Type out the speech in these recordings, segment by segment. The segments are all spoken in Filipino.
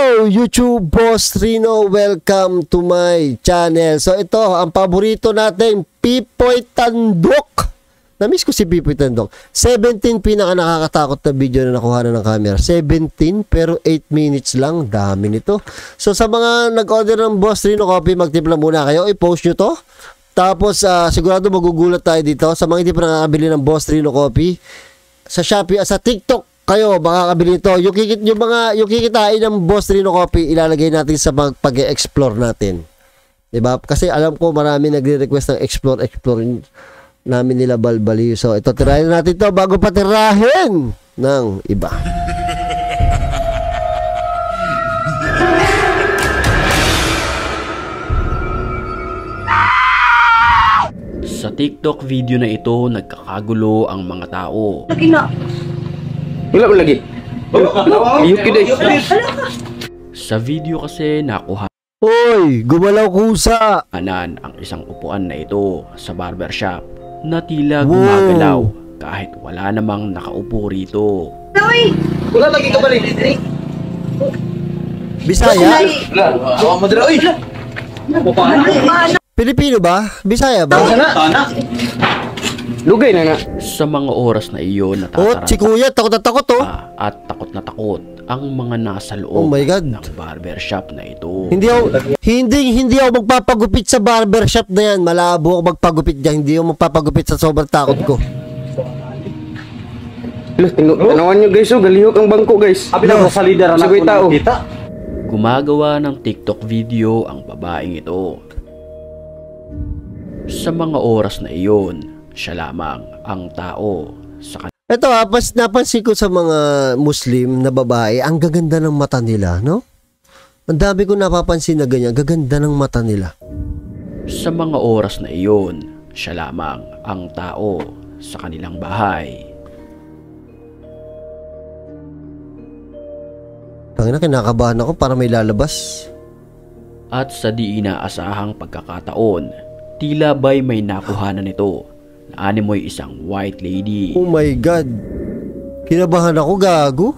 Hello YouTube, Boss Rino, welcome to my channel. So ito, ang paborito natin, Pipoy Tandok. Namiss ko si Pipoy Tandok. 17 pinaka nakakatakot na video na nakuha na ng camera. 17 pero 8 minutes lang, dami nito. So sa mga nag-order ng Boss Rino Coffee, magtimpla muna kayo, i-post nyo to. Tapos sigurado magugulat tayo dito. Sa mga hindi pa nakakabili ng Boss Rino Coffee, sa Shopee, sa TikTok, kayo makakabili ito. Yung kikitain ng Boss Rino Coffee, ilalagay natin sa pag-explore natin. Diba? Kasi alam ko marami nagre-request ng explore namin nila balbali. So ito, tirahin natin ito bago patirahin ng iba. Sa TikTok video na ito, nagkakagulo ang mga tao. Wala mo lagi. Sa video kasi nakuha Hoy, gumalaw kusa. ang isang upuan na ito sa barbershop na tila gumagalaw kahit wala namang nakaupo rito. Wala lagi ka balik. Bisaya? Wala. Madra oy. Pilipino ba? Bisaya ba? Sana. Lugay na nga. Sa mga oras na iyon, Oh, si kuya, takot na takot oh. at takot na takot ang mga nasa Oh loob my God. ng barbershop na ito. Hindi ako magpapagupit sa barbershop na yan. Malabo ako magpagupit diyan. Hindi ako magpapagupit sa sobrang takot ko. Tanawan nyo guys, galihok ang bangko guys. Abilang sa salida na Sabay tao. kita. Gumagawa ng TikTok video ang babaeng ito. Sa mga oras na iyon, siya lamang ang tao sa kanya. Ito napansin ko sa mga Muslim na babae, ang gaganda ng mata nila, no? Ang dami ko napapansin na ganyan, gaganda ng mata nila. Sa mga oras na iyon, siya lamang ang tao sa kanilang bahay. Tangina, kinakabahan ako para may lalabas. At sa di inaasahang pagkakataon, tila ba'y may nakuhanan nito na animoy isang white lady. Oh my God. Kinabahan ako, gago.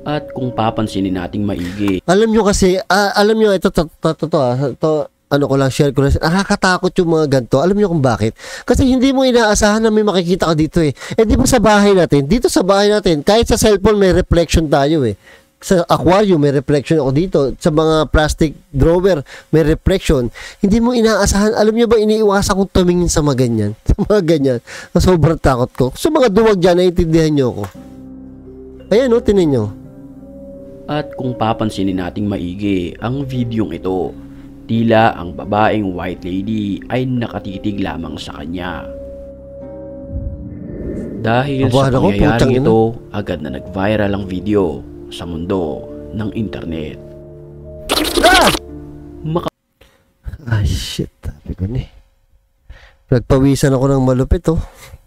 At kung papansinin nating maigi, Alam nyo kasi, ano ko lang, share ko lang. Nakakatakot yung mga ganito. Alam nyo kung bakit? Kasi hindi mo inaasahan na may makikita ka dito eh. Eh di ba sa bahay natin? Dito sa bahay natin, kahit sa cellphone may reflection tayo eh. Sa aquarium may reflection ako dito. Sa mga plastic drawer may reflection. Hindi mo inaasahan. Alam nyo ba, iniiwasan kong tumingin sa mga ganyan. Sa mga ganyan. Na sobrang takot ko. Sa mga duwag dyan, naiintindihan nyo ako. Ayan o, tinin nyo. at kung papansinin nating maigi ang videong ito, tila ang babaeng white lady ay nakatitig lamang sa kanya. Dahil sa pangyayaring ito, agad na nag-viral ang video sa mundo ng internet. Shit, sabi ko ni. Nagpawisan ako ng malupit oh.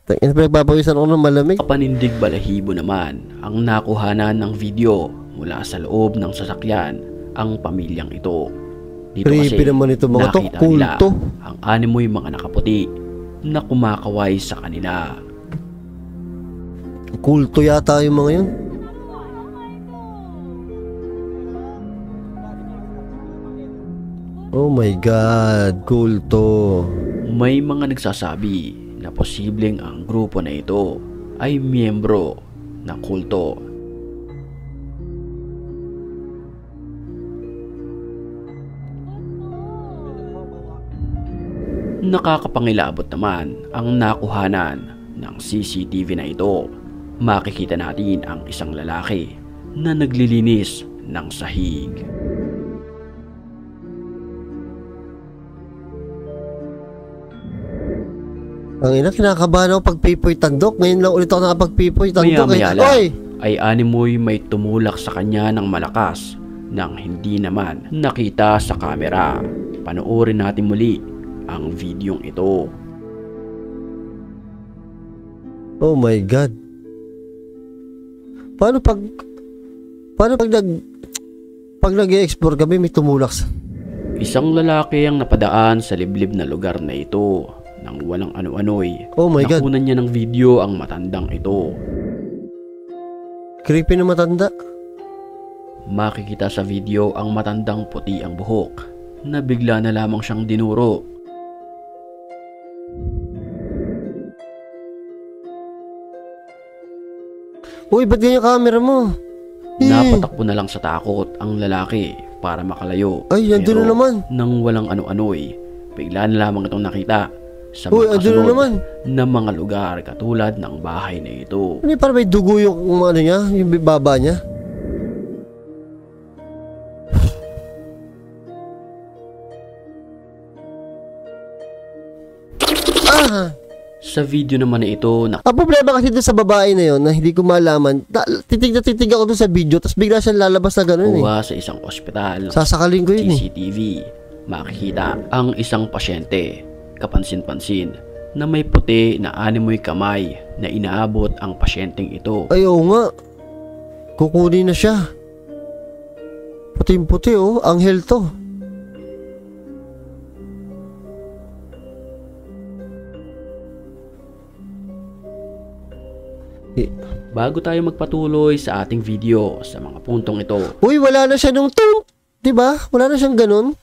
Nagpapawisan ako ng malamig. Kapanindig balahibo naman ang nakuhanan ng video mula sa loob ng sasakyan ang pamilyang ito. Dito kasi naman ito mga nakita to, nila kulto. ang animoy mga nakaputi na kumakaway sa kanila. Kulto yata yung mga yun. Oh my God, kulto. May mga nagsasabi na posibleng ang grupo na ito ay miyembro ng kulto. Nakakapangilabot naman ang nakuhanan ng CCTV na ito. Makikita natin ang isang lalaki na naglilinis ng sahig. Ang ina, kinakabahan ako pag Pipoy Tandok. Ngayon lang ulit ako nakapag-Pipoy Tandok. Maya-maya ay animoy may tumulak sa kanya ng malakas nang hindi naman nakita sa kamera. Panoorin natin muli ang videong ito. Oh my God. Paano pag nag-i-explore kami may tumulak sa... Isang lalaki ang napadaan sa liblib na lugar na ito nang walang ano-ano'y. Oh my God. Nakunan niya ng video ang matandang ito. Creepy na matanda. makikita sa video ang matandang puti ang buhok na bigla na lamang siyang dinuro. Uy, ba't ganyan camera mo? Napatakbo na lang sa takot ang lalaki para makalayo. Ay, andun na naman. Nang walang ano-ano'y, bigla na lamang itong nakita sa Uy, mga andun na kasunod naman. na mga lugar katulad ng bahay na ito. Ano yun, parang may dugo yung ano niya, yung baba niya. Ah! Sa video naman na ito, Ang problema kasi doon sa babae na yon na hindi ko malaman, titig ako doon sa video, tapos bigla siyang lalabas na gano'n eh. nakuha sa isang ospital ng Sasakalin ko yun eh. CCTV. Makikita ang isang pasyente, kapansin-pansin, na may puti na animoy kamay na inaabot ang pasyenteng ito. Ay, oo nga. Kukunin na siya. Puting-puti oh, anghel to. Bago tayo magpatuloy sa ating video sa mga puntong ito, Uy, wala na siya nung tung. Diba? Wala na siyang ganun.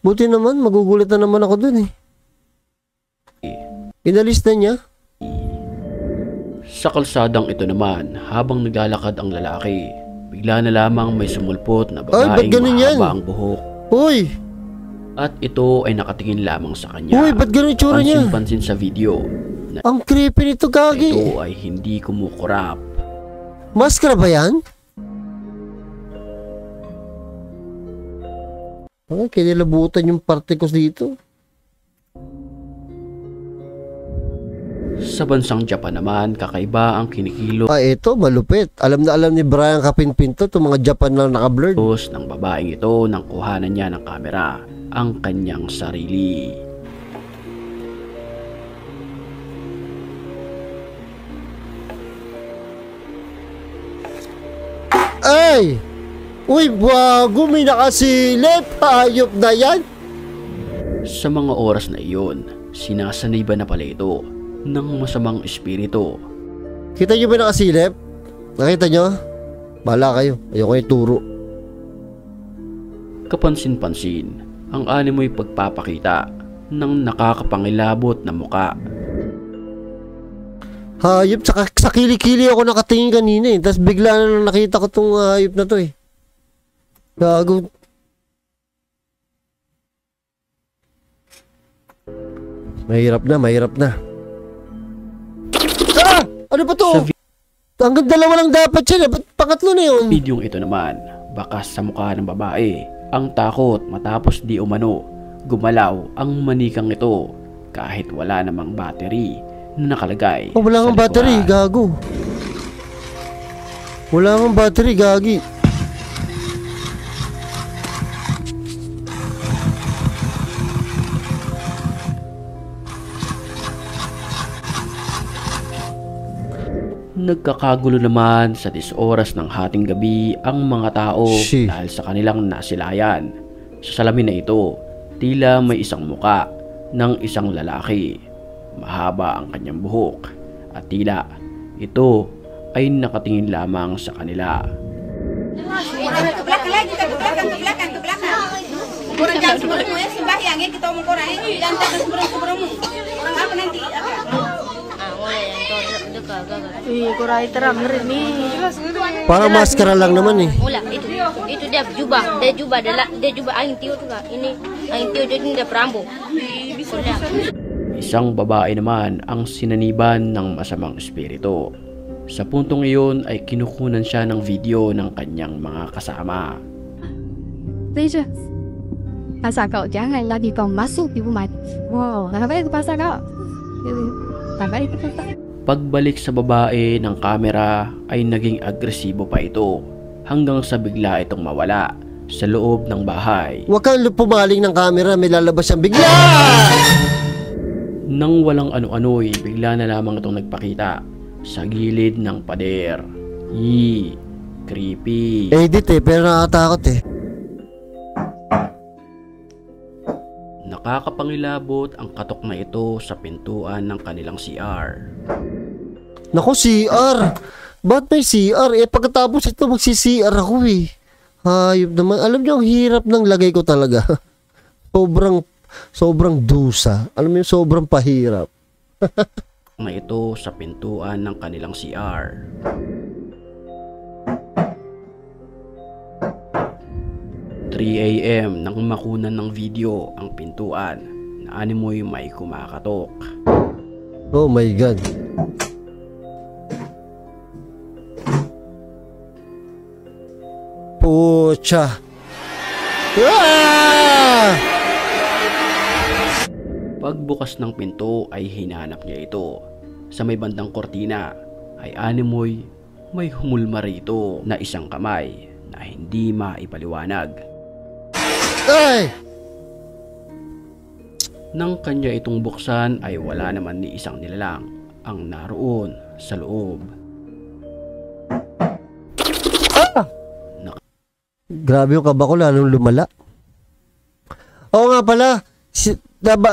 Buti naman, magugulat na naman ako dun eh. Inalis na niya. sa kalsadang ito naman, habang naglalakad ang lalaki, bigla na lamang may sumulpot na ba't babaeng ganun yan? mahaba ang buhok. Uy! At ito ay nakatingin lamang sa kanya. Uy, ba't ganun yung tsura niya? Pansin-pansin sa video na Ang creepy nito, gagi. ito ay hindi kumukurap. Maskara ba yan? Ay, kinilabutan yung parte ko dito. Sa bansang Japan naman, kakaiba ang kinikilo Ah, ito, malupit. Alam na alam ni Brian Kapinpinto itong mga Japan na naka-blurred. ng babaeng ito nang kuhanan niya ng kamera ang kanyang sarili. Ay! Uy, bago may nakasilip. Hayop na yan. Sa mga oras na iyon, sinasanay ba na pala ito ng masamang espiritu? Kita nyo ba nakasilip? Nakita nyo? Bahala kayo. Ayoko yung turo. Kapansin-pansin, ang animoy pagpapakita ng nakakapangilabot na muka. Hayop, sa kili-kili ako nakatingin kanina eh. Tapos bigla na lang nakita ko tong hayop na to eh. Gago. Mahirap na, mahirap na. Ah! Ano ba to? Hanggang dalawa lang dapat siya. Ba't pangatlo na yun? Bidyong ito naman, bakas sa mukha ng babae. Ang takot matapos di umano, gumalaw ang manikang ito kahit wala namang battery na nakalagay. Oh, wala sa kang battery, likuran. gago. Wala kang battery, gagi. Nagkakagulo naman sa 10 oras ng hating gabi ang mga tao Shit. dahil sa kanilang nasilayan. Sa salamin na ito, tila may isang muka ng isang lalaki. Mahaba ang kanyang buhok at tila ito ay nakatingin lamang sa kanila. Ke belakang, ke belakang. Orang jangan sebelummu ya, sembahyang ya, kita omong orang ya. Jangan takkan sebelummu. Orang apa nanti? Kurai terang ni. Parang maskara lang naman eh. Mula itu dia jubah dia jubah angin tiu tu kak. Ini angin tiu jadi dia perambu. Isang babae naman ang sinaniban ng masamang espiritu. Sa puntong iyon ay kinukunan siya ng video ng kanyang mga kasama. 飞着，pasar kau jangan lagi kau masuk di rumah. Wow, kenapa itu pasar kau? Sampai itu pasar. Pagbalik sa babae ng kamera ay naging agresibo pa ito hanggang sa bigla itong mawala sa loob ng bahay. Huwag kang pumaling ng camera, may lalabas siyang bigla! Nang walang ano-ano'y bigla na lamang itong nagpakita sa gilid ng pader. Creepy. Edit eh, pero nakakatakot eh. Nakakapangilabot ang katok na ito sa pintuan ng kanilang CR. Naku, CR! Ba't may CR? Eh, pagkatapos ito, magsi-CR ako eh. Hayop naman. Alam nyo, ang hirap ng lagay ko talaga. sobrang dusa. Alam mo yung sobrang pahirap. Na ito sa pintuan ng kanilang CR. AM nang makunan ng video ang pintuan na animoy may kumakatok. Oh my God. Pucha. Ah! Pagbukas ng pinto ay hinanap niya ito. Sa may bandang kortina ay animoy may humulma rito na isang kamay na hindi maipaliwanag. Ay! Nang kanya itong buksan ay wala naman ni isang nilalang ang naroon sa loob. Grabe yung kaba ko, lalong lumala. Oo nga pala,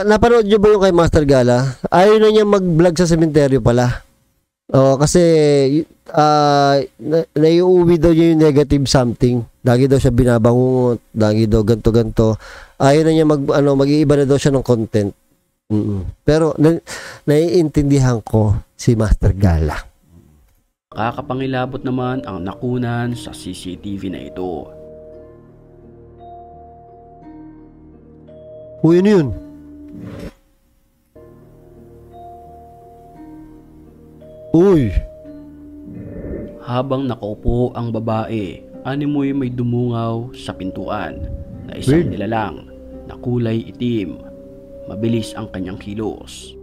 napanood nyo ba yung kay Master Gala? Ayaw na niya mag-vlog sa sementeryo pala. Oo, kasi naiuwi daw niya yung negative something. Lagi daw siya binabangungot, lagi daw ganto-ganto. Ayaw na niya mag-iiba na daw siya ng content. Pero naiintindihan ko si Master Gala. Kakapangilabot naman ang nakunan sa CCTV na ito. Uy, ano yun? Uy! Habang nakaupo ang babae, animoy may dumungaw sa pintuan na isang nilalang na kulay itim. Mabilis ang kanyang kilos.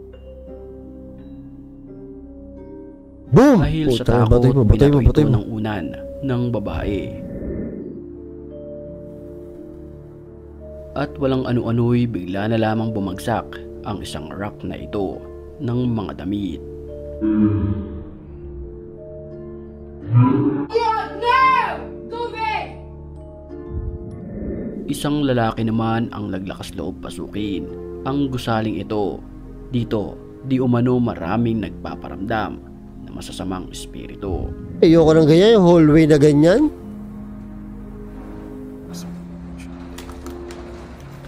Boom! Dahil sa takot, binato ito ng unan ng babae. At walang ano-ano'y bigla na lamang bumagsak ang isang rack na ito ng mga damit. Isang lalaki naman ang naglakas loob pasukin ang gusaling ito. Dito, di umano maraming nagpaparamdam na masasamang espiritu. Ayoko ng ganyan, yung hallway na ganyan.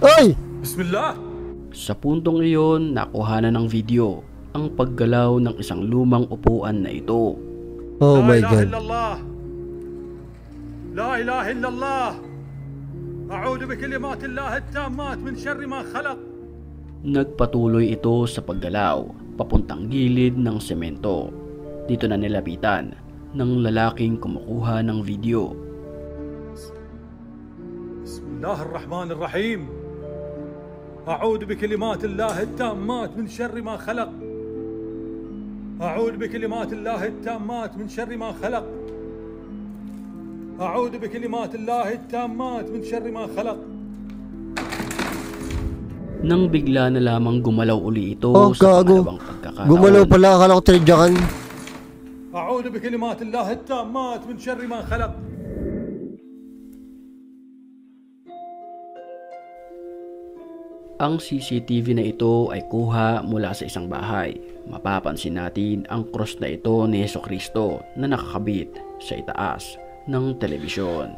Ay! Bismillah! Sa puntong iyon, nakuha na ng video ang paggalaw ng isang lumang upuan na ito. Oh my God. La ilaha illallah. A'udhu bikalimat Allah at-tammat min sharri ma khalaq. Nagpatuloy ito sa paggalaw papuntang gilid ng semento. Dito na nilapitan ng lalaking kumukuha ng video. Bismillahirrahmanirrahim. A'udhu bikalimat Allah at-tammat min sharri ma khalaq. A'udhu bikalimat Allah at-tammat min sharri ma khalaq. A'udhu bikalimat Allah at-tammat min sharri ma khalaq. Nang bigla na lamang gumalaw uli ito sa pangalawang pagkakataon. Gumalaw pala, akala ko tinadyakan. A'udhu bikalimat Allah at-tammat min sharri ma khalaq. Ang CCTV na ito ay kuha mula sa isang bahay. Mapapansin natin ang cross na ito ni Jesucristo na nakakabit sa itaas ng telebisyon.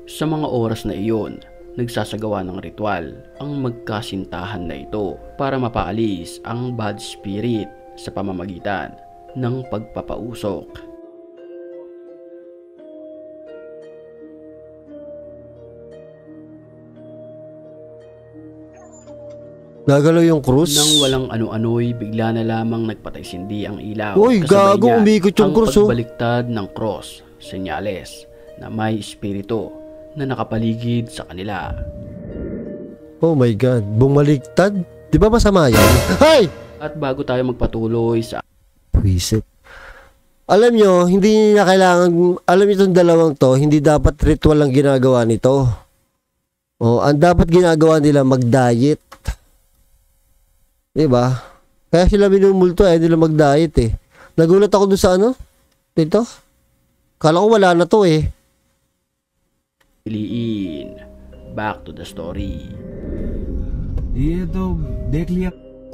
Sa mga oras na iyon, nagsasagawa ng ritual ang magkasintahan na ito para mapaalis ang bad spirit sa pamamagitan ng pagpapausok. Gagalaw yung krus. Nang walang ano-ano'y bigla na lamang nagpatay-sindi ang ilaw. Uy, gago, umikot yung krus. Ang pagbaliktad ng cross, senyales na may espiritu na nakapaligid sa kanila. Oh my God, bumaliktad? Di ba masama yan? Hay! At bago tayo magpatuloy sa Puisit. Alam nyo, hindi na kailangan, alam nyo itong dalawang to, hindi dapat ritual ang ginagawa nito. Oh, ang dapat ginagawa nila mag-diet. Diba? Kaya sila minumulto nila mag-diet eh. Nagulat ako dun sa ano? Dito? Kala ko wala na to eh. piliin. Back to the story.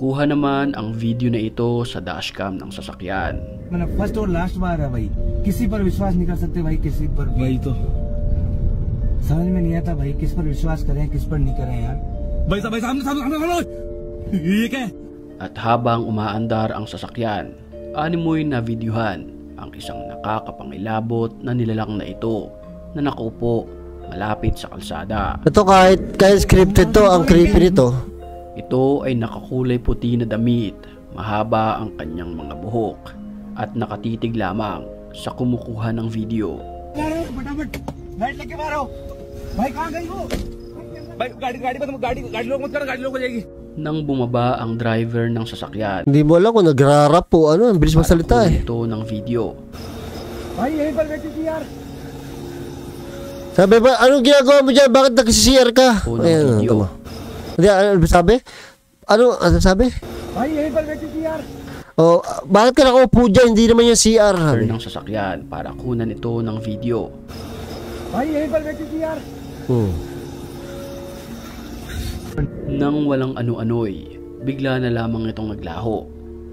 Nakuha naman ang video na ito sa dashcam ng sasakyan. मतलब फर्स्ट और लास्ट बार है भाई, किसी पर विश्वास नहीं कर सकते भाई, किसी पर भाई तो समझ में नहीं आता भाई, किस पर विश्वास करें किस पर नहीं करें यार। भाई सामने ये क्या है? At habang umaandar ang sasakyan, animoy na videohan ang isang nakakapangilabot na nilalang na ito na nakaupo malapit sa kalsada. Ito kahit scripted to, ang creepy nito. Ito ay nakakulay puti na damit, mahaba ang kanyang mga buhok at nakatitig lamang sa kumukuha ng video. फटाफट लाइट लेके मारो भाई, कहाँ गई वो भाई? गाड़ी लोग मत करो, गाड़ी लोग हो जाएगी। Nang bumaba ang driver ng sasakyan, Hindi mo alam kung nagrarap po, ano, ang bilis magsalita eh. ito ng video. भाई यहीं पर बैठी थी यार। Sabi ba, anong ginagawa mo dyan? Bakit nag-CR ka? Unang Ayan, video. tama. Hindi, ano sabi? Ano sabi? भाई यहीं पर बैठी थी यार। Oh, bakit ka nakaupo dyan? Hindi naman yung CR. Driver ng sasakyan para kunan ito ng video. भाई यहीं पर बैठी थी यार। Nang walang ano-ano'y, bigla na lamang itong naglaho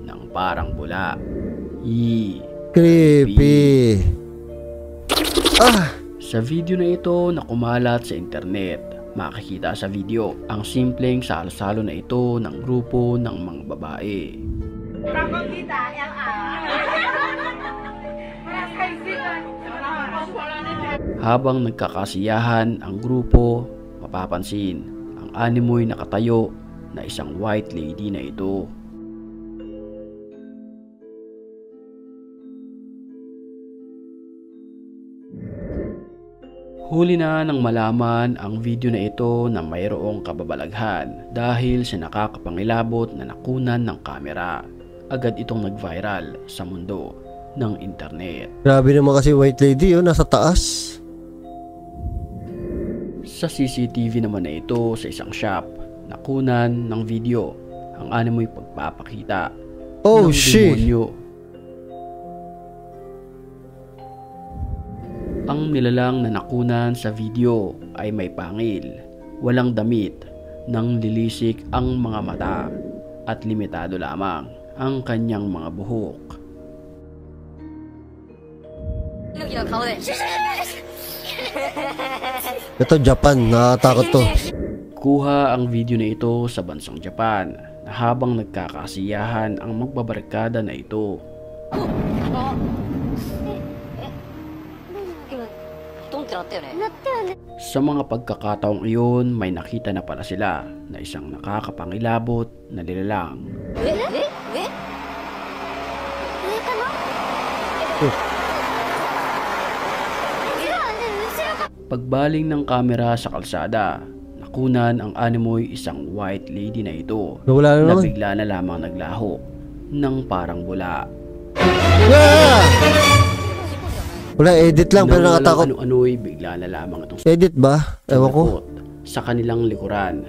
ng parang bula. Creepy. Sa video na ito na kumalat sa internet, makikita sa video ang simpleng salo-salo na ito ng grupo ng mga babae. Habang nagkakasiyahan ang grupo, mapapansin ang animoy nakatayo na isang white lady na ito. Huli na nang malaman ang video na ito na mayroong kababalaghan dahil sa nakakapangilabot na nakunan ng kamera. Agad itong nag-viral sa mundo ng internet. Grabe naman kasi white lady, oh, nasa taas. Sa CCTV naman na ito sa isang shop, nakunan ng video ang animoy pagpapakita Oh, ng shit. demonyo. Ang nilalang na nakunan sa video ay may pangil, walang damit, nang lilisik ang mga mata at limitado lamang ang kanyang mga buhok. Ito Japan, nakatakot to. Kuha ang video na ito sa bansang Japan na habang nagkakasiyahan ang magbabarkada na ito. Sa mga pagkakataong iyon, may nakita na pala sila na isang nakakapangilabot na nilalang. Pagbaling ng kamera sa kalsada, nakunan ang animoy isang white lady na ito Nawala na na naman. bigla na lamang naglaho ng parang bula. Wala, edit lang pero Nang walang nakatakot. ano-ano'y bigla na lamang itong Edit ba? Ewan ko. sumikot sa kanilang likuran.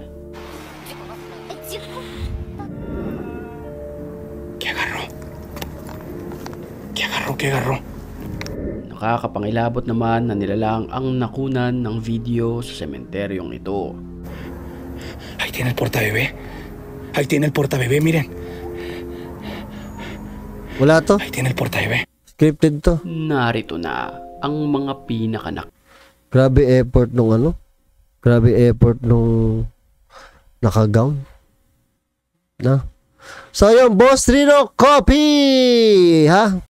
¿Qué agarró? Nakakapangilabot naman na nilalang ang nakunan ng video sa sementeryong ito. Ahí tiene el portabebé. Ahí tiene el portabebé, miren. Wala to. Ahí tiene el portabebé. Scripted to. Narito na ang mga pinakanak. Grabe effort nung ano. Grabe effort nung naka-gown. Na. So yung Boss Rino Coffee, ha?